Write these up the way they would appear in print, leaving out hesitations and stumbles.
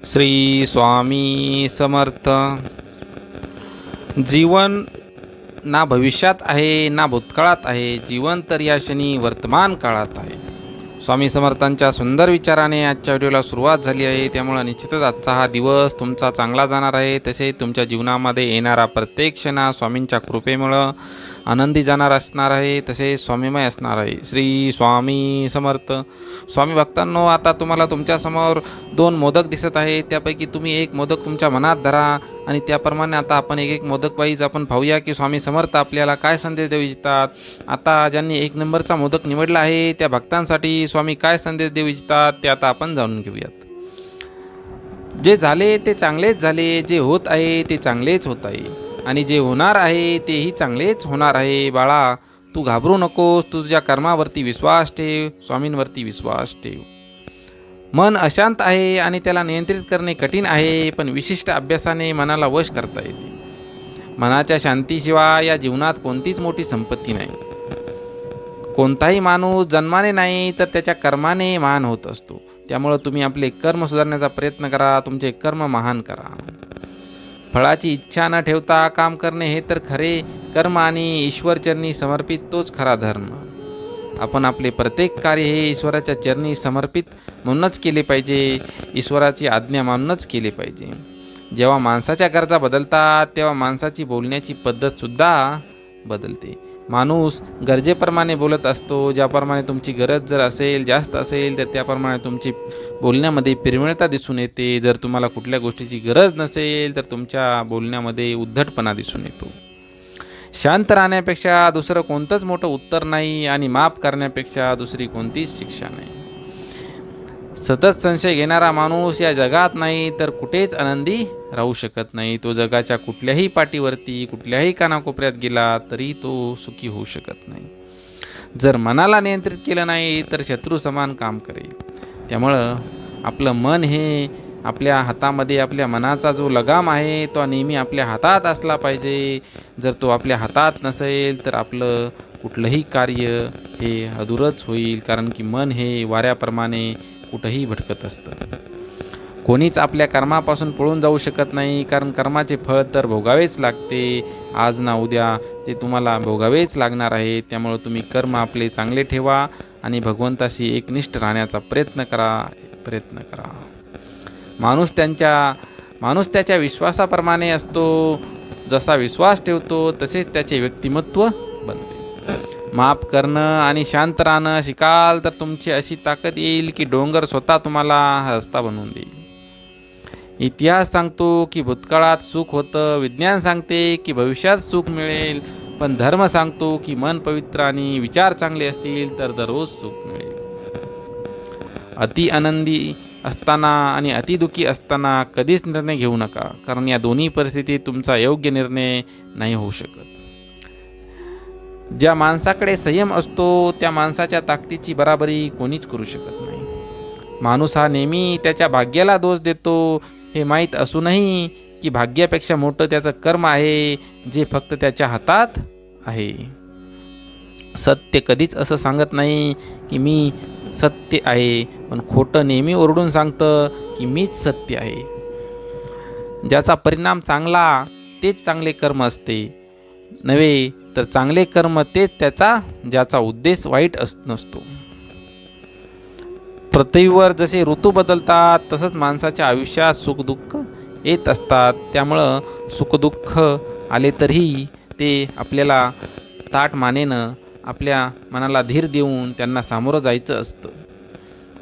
श्री स्वामी समर्थ. जीवन ना भविष्यात आहे ना भूतकाळात आहे, जीवन तर या क्षणी वर्तमान काळात आहे. स्वामी समर्थांच्या सुंदर विचाराने आजच्या व्हिडिओला सुरुवात झाली आहे. त्यामुळे निश्चितच आजचा हा दिवस तुमचा चांगला जाणार आहे. तसेच तुमच्या जीवनामध्ये येणारा प्रत्येक क्षण स्वामींच्या कृपेमुळं आनंदी जाणार असणार आहे, तसेच स्वामीमय असणार आहे. श्री स्वामी समर्थ. स्वामी भक्तांनो, आता तुम्हाला तुमच्यासमोर 2 मोदक दिसत आहे. त्यापैकी तुम्ही एक मोदक तुमच्या मनात धरा आणि त्याप्रमाणे आता आपण एक मोदक वाईज आपण पाहूया की स्वामी समर्थ आपल्याला काय संदेश देऊ इच्छितात. आता ज्यांनी 1 नंबरचा मोदक निवडला आहे त्या भक्तांसाठी स्वामी काय संदेश देऊ इच्छितात ते आता आपण जाणून घेऊयात. जे झाले ते चांगलेच झाले, जे होत आहे ते चांगलेच होत आहे आणि जे होणार आहे तेही चांगलेच होणार आहे. बाळा, तू घाबरू नकोस, तुझ्या कर्मावरती विश्वास ठेव, स्वामींवरती विश्वास ठेव. मन अशांत आहे आणि त्याला नियंत्रित करणे कठीण आहे, पण विशिष्ट अभ्यासाने मनाला वश करता येते. मनाच्या शांतीशिवाय या जीवनात कोणतीच मोठी संपत्ती नाही. कोणताही माणूस जन्माने नाही तर त्याच्या कर्माने महान होत असतो. त्यामुळं तुम्ही आपले कर्म सुधारण्याचा प्रयत्न करा, तुमचे कर्म महान करा. फळाची इच्छा न ठेवता काम करणे हे तर खरे कर्म आणि ईश्वरचरणी समर्पित तोच खरा धर्म. आपण आपले प्रत्येक कार्य हे ईश्वराच्या चरणी समर्पित म्हणूनच केले पाहिजे, ईश्वराची आज्ञा मानूनच केले पाहिजे. जेव्हा माणसाच्या गरजा बदलतात तेव्हा माणसाची बोलण्याची पद्धतसुद्धा बदलते. माणूस गरजेप्रमाणे बोलत असतो. ज्याप्रमाणे तुमची गरज जर असेल, जास्त असेल, तर त्याप्रमाणे तुमची बोलण्यामध्ये प्रेमळता दिसून येते. जर तुम्हाला कुठल्या गोष्टीची गरज नसेल तर तुमच्या बोलण्यामध्ये उद्धटपणा दिसून येतो. शांत राहण्यापेक्षा दुसरं कोणतंच मोठं उत्तर नाही आणि माफ करण्यापेक्षा दुसरी कोणतीच शिक्षा नाही. सतत संशय घेणारा माणूस या जगात नाही तर कुठेच आनंदी राहू शकत नाही. तो जगाच्या कुठल्याही पाठीवरती, कुठल्याही कानाकोपऱ्यात गेला तरी तो सुखी होऊ शकत नाही. जर मनाला नियंत्रित केलं नाही तर शत्रू समान काम करेल. त्यामुळं आपलं मन हे आपल्या हातामध्ये, आपल्या मनाचा जो लगाम आहे तो नेहमी आपल्या हातात असला पाहिजे. जर तो आपल्या हातात नसेल तर आपलं कुठलंही कार्य हे अधुरच होईल, कारण की मन हे वाऱ्याप्रमाणे कुठंही भटकत असतं. कोणीच आपल्या कर्मापासून पळून जाऊ शकत नाही, कारण कर्माचे फळ तर भोगावेच लागते. आज ना उद्या ते तुम्हाला भोगावेच लागणार आहे. त्यामुळं तुम्ही कर्म आपले चांगले ठेवा आणि भगवंताशी एकनिष्ठ राहण्याचा प्रयत्न करा. माणूस त्याच्या विश्वासाप्रमाणे असतो. जसा विश्वास ठेवतो तसेच त्याचे व्यक्तिमत्व बनते. माफ करणं आणि शांत राहणं शिकाल तर तुमची अशी ताकद येईल की डोंगर स्वतः तुम्हाला रस्ता बनवून देईल. इतिहास सांगतो की भूतकाळात सुख होतं, विज्ञान सांगते की भविष्यात सुख मिळेल, पण धर्म सांगतो की मन पवित्र आणि विचार चांगले असतील तर दररोज सुख मिळेल. अति आनंदी असताना आणि अतिदुःखी असताना कधीच निर्णय घेऊ नका, कारण या दोन्ही परिस्थितीत तुमचा योग्य निर्णय नाही होऊ शकत. ज्या माणसाकडे संयम असतो त्या माणसाच्या ताकदीची बराबरी कोणीच करू शकत नाही. माणूस हा नेहमी त्याच्या भाग्याला दोष देतो, हे माहीत असूनही की भाग्यापेक्षा मोठं त्याचं कर्म आहे जे फक्त त्याच्या हातात आहे. सत्य कधीच असं सांगत नाही की मी सत्य आहे, पण खोटं नेहमी ओरडून सांगतं की मीच सत्य आहे. ज्याचा परिणाम चांगला तेच चांगले कर्म असते नव्हे तर चांगले कर्म तेच ज्याचा उद्देश वाईट नसतो. पृथ्वीवर जसे ऋतू बदलतात तसंच माणसाच्या आयुष्यात सुखदुःख येत असतात. त्यामुळं सुखदुःख आले तरीही ते आपल्याला ताठ मानेनं आपल्या मनाला धीर देऊन त्यांना सामोरं जायचं असतं,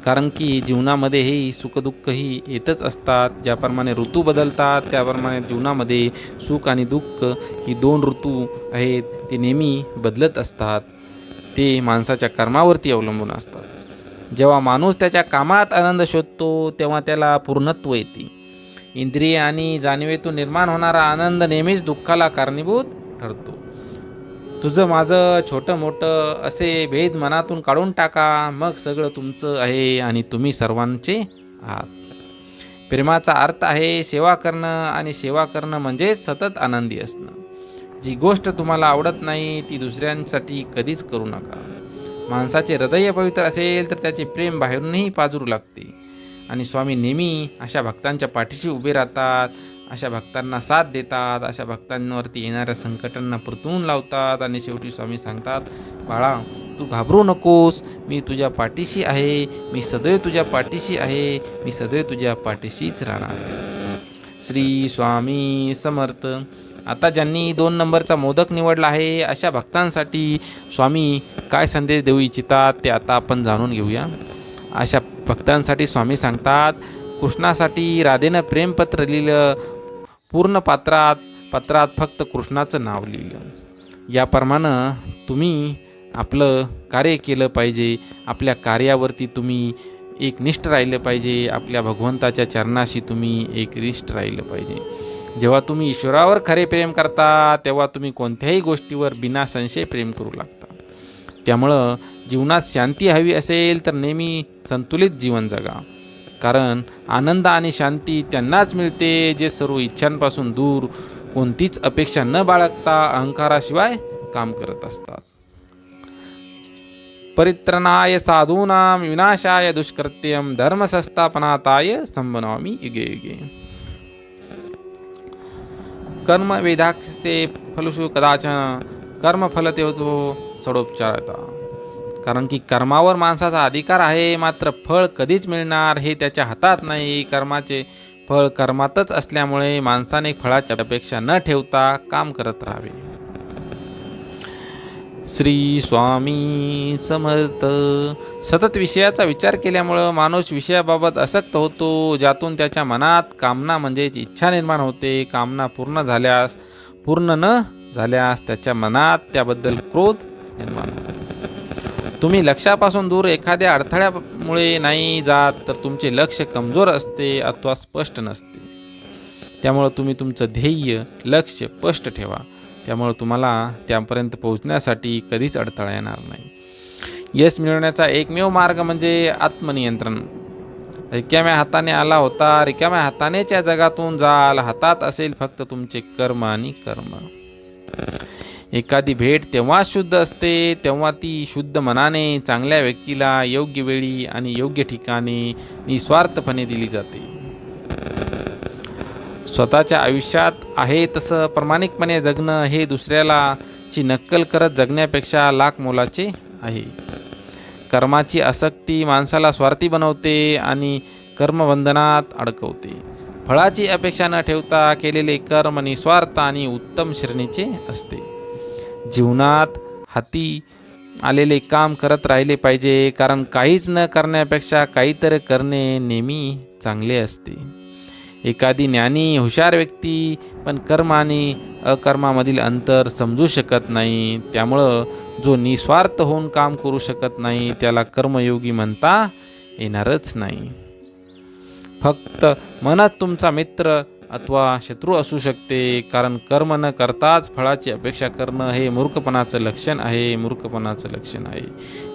कारण की जीवनामध्ये हे सुखदुःखही येतच असतात. ज्याप्रमाणे ऋतू बदलतात त्याप्रमाणे जीवनामध्ये सुख आणि दुःख ही 2 ऋतू आहेत, ते नेहमी बदलत असतात. ते माणसाच्या कर्मावरती अवलंबून असतात. जेव्हा माणूस त्याच्या कामात आनंद शोधतो तेव्हा त्याला पूर्णत्व येते. इंद्रिय आणि जाणीवेतून निर्माण होणारा आनंद नेहमीच दुःखाला कारणीभूत ठरतो. तुझं माझं, छोटं मोठं असे भेद मनातून काढून टाका, मग सगळं तुमचं आहे आणि तुम्ही सर्वांचे आहात. प्रेमाचा अर्थ आहे सेवा करणं आणि सेवा करणं म्हणजेच सतत आनंदी असणं. जी गोष्ट तुम्हाला आवडत नाही ती दुसऱ्यांसाठी कधीच करू नका. माणसाचे हृदय पवित्र असेल तर त्याचे प्रेम बाहेरूनही पाजरू लागते. आणि स्वामी नेहमी अशा भक्तांच्या पाठीशी उभे राहतात, अशा भक्तांना साथ देतात, अशा भक्तांवरती येणाऱ्या संकटांना परतवून लावतात. आणि शेवटी स्वामी सांगतात, बाळा तू घाबरू नकोस, मी तुझ्या पाठीशी आहे, मी सदैव तुझ्या पाठीशी आहे, मी सदैव तुझ्या पाठीशीच राहणार. श्री स्वामी समर्थ. आता ज्यांनी 2 नंबरचा मोदक निवडला आहे अशा भक्तांसाठी स्वामी काय संदेश देऊ इच्छितात ते आता आपण जाणून घेऊया. अशा भक्तांसाठी स्वामी सांगतात, कृष्णासाठी राधेनं प्रेमपत्र लिहिलं, पूर्ण पत्रात फक्त कृष्णाचं नाव लिहिलं. याप्रमाणे तुम्ही आपलं कार्य केलं पाहिजे. आपल्या कार्यावरती तुम्ही एकनिष्ठ राहिलं पाहिजे. आपल्या भगवंताच्या चरणाशी तुम्ही एकनिष्ठ राहिलं पाहिजे. जेव्हा तुम्ही ईश्वरावर खरे प्रेम करता तेव्हा तुम्ही कोणत्याही गोष्टीवर बिना संशय प्रेम करू लागता. त्यामुळं जीवनात शांती हवी असेल तर नेहमी संतुलित जीवन जगा. कारण आनंद आणि शांती त्यांनाच मिळते जे सर्व इच्छांपासून दूर, कोणतीच अपेक्षा न बाळगता अहंकाराशिवाय काम करत असतात. परित्रणाय साधूनां विनाशाय दुष्कृत्यं धर्मसंस्थापनार्थाय संभवामि युगे युगे. कर्म वेदास्ते फलुषु कदाचन कर्मफलतेजो षडोपचारता. कारण की कर्मावर माणसाचा अधिकार आहे, मात्र फळ कधीच मिळणार हे त्याच्या हातात नाही. कर्माचे फळ कर्मातच असल्यामुळे माणसाने फळाची अपेक्षा न ठेवता काम करत राहावे. श्री स्वामी समर्थ. सतत विषयाचा विचार केल्यामुळं माणूस विषयाबाबत आसक्त होतो, ज्यातून त्याच्या मनात कामना म्हणजेच इच्छा निर्माण होते. कामना पूर्ण न झाल्यास त्याच्या मनात त्याबद्दल क्रोध निर्माण होतो. तुम्ही लक्ष्यापासून दूर एखाद्या अडथळ्यामुळे नाही जात तर तुमचे लक्ष कमजोर असते अथवा स्पष्ट नसते. त्यामुळं तुम्ही तुमचं ध्येय लक्ष स्पष्ट ठेवा. त्यामुळं तुम्हाला त्यापर्यंत पोहोचण्यासाठी कधीच अडथळा येणार नाही. यश मिळवण्याचा एकमेव मार्ग म्हणजे आत्मनियंत्रण. रिकाम्या हाताने आला होता, रिकाम्या हातानेच या जगातून जाल. हातात असेल फक्त तुमचे कर्म आणि कर्म. एखादी भेट तेव्हा शुद्ध असते तेव्हा ती शुद्ध मनाने चांगल्या व्यक्तीला योग्य वेळी आणि योग्य ठिकाणी निस्वार्थपणे दिली जाते. स्वतःच्या आयुष्यात आहे तसं प्रामाणिकपणे जगणं हे दुसऱ्याची नक्कल करत जगण्यापेक्षा लाख मोलाचे आहे. कर्माची आसक्ती माणसाला स्वार्थी बनवते आणि कर्मबंधनात अडकवते. फळाची अपेक्षा न ठेवता केलेले कर्म निस्वार्थ आणि उत्तम श्रेणीचे असते. जीवनात हाती आलेले काम करत राहिले पाहिजे, कारण काहीच न करण्यापेक्षा काहीतरी करणे नेहमी चांगले असते. एखादी ज्ञानी हुशार व्यक्ती पण कर्म आणि अकर्मामधील अंतर समजू शकत नाही. त्यामुळं जो निस्वार्थ होऊन काम करू शकत नाही त्याला कर्मयोगी म्हणता येणारच नाही. फक्त मनच तुमचा मित्र अथवा शत्रू असू शकते. कारण कर्म न करताच फळाची अपेक्षा करणं हे मूर्खपणाचं लक्षण आहे.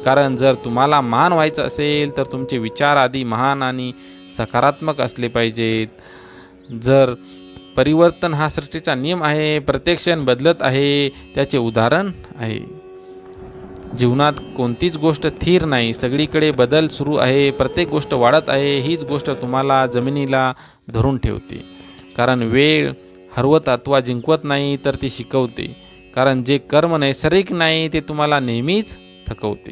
कारण जर तुम्हाला महान व्हायचं असेल तर तुमचे विचार आधी महान आणि सकारात्मक असले पाहिजेत. जर परिवर्तन हा सृष्टीचा नियम आहे, प्रत्येक क्षण बदलत आहे, त्याचे उदाहरण आहे. जीवनात कोणतीच गोष्ट स्थिर नाही, सगळीकडे बदल सुरू आहे. प्रत्येक गोष्ट वाढत आहे. हीच गोष्ट तुम्हाला जमिनीला धरून ठेवते. कारण वेळ हरवत अथवा जिंकवत नाही तर ती शिकवते. कारण जे कर्म नैसर्गिक नाही ते तुम्हाला नेहमीच थकवते.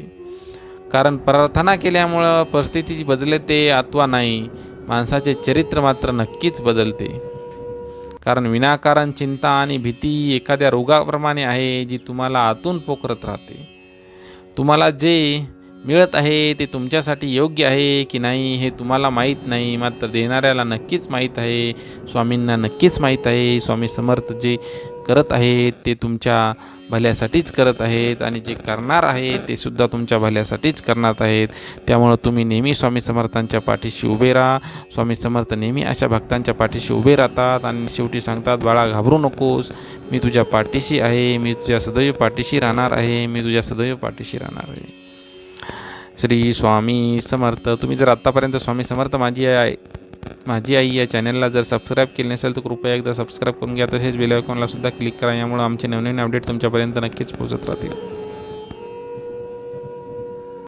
कारण प्रार्थना केल्यामुळं परिस्थिती बदलते अथवा नाही, माणसाचे चरित्र मात्र नक्कीच बदलते. कारण विनाकारण चिंता आणि भीती एखाद्या रोगाप्रमाणे आहे जी तुम्हाला आतून पोखरत राहते. तुम्हाला जे मिळत आहे ते तुमच्यासाठी योग्य आहे की नाही हे तुम्हाला माहीत नाही, मात्र देणाऱ्याला नक्कीच माहीत आहे. स्वामींना नक्कीच माहीत आहे. स्वामी समर्थ जे करत आहेत ते तुमच्या भल्यासाठीच करत आहेत आणि जे करणार आहेत ते सुद्धा तुमच्या भल्यासाठीच करणार आहेत. त्यामुळं तुम्ही नेहमी स्वामी समर्थांच्या पाठीशी उभे राहा. स्वामी समर्थ नेहमी अशा भक्तांच्या पाठीशी उभे राहतात आणि शेवटी सांगतात, बाळा घाबरू नकोस, मी तुझ्या पाठीशी आहे, मी तुझ्या सदैव पाठीशी राहणार आहे, मी तुझ्या सदैव पाठीशी राहणार आहे. श्री स्वामी समर्थ. तुम्ही जर आत्तापर्यंत स्वामी समर्थ माझी आई या चॅनलला जर सबस्क्राईब केले नसेल तर कृपया एकदा सबस्क्राईब करून घ्या. तसेच बेल आयकॉनला सुद्धा क्लिक करा. यामुळे आमचे नवनवीन अपडेट तुमच्यापर्यंत नक्कीच पोहोचत राहतील.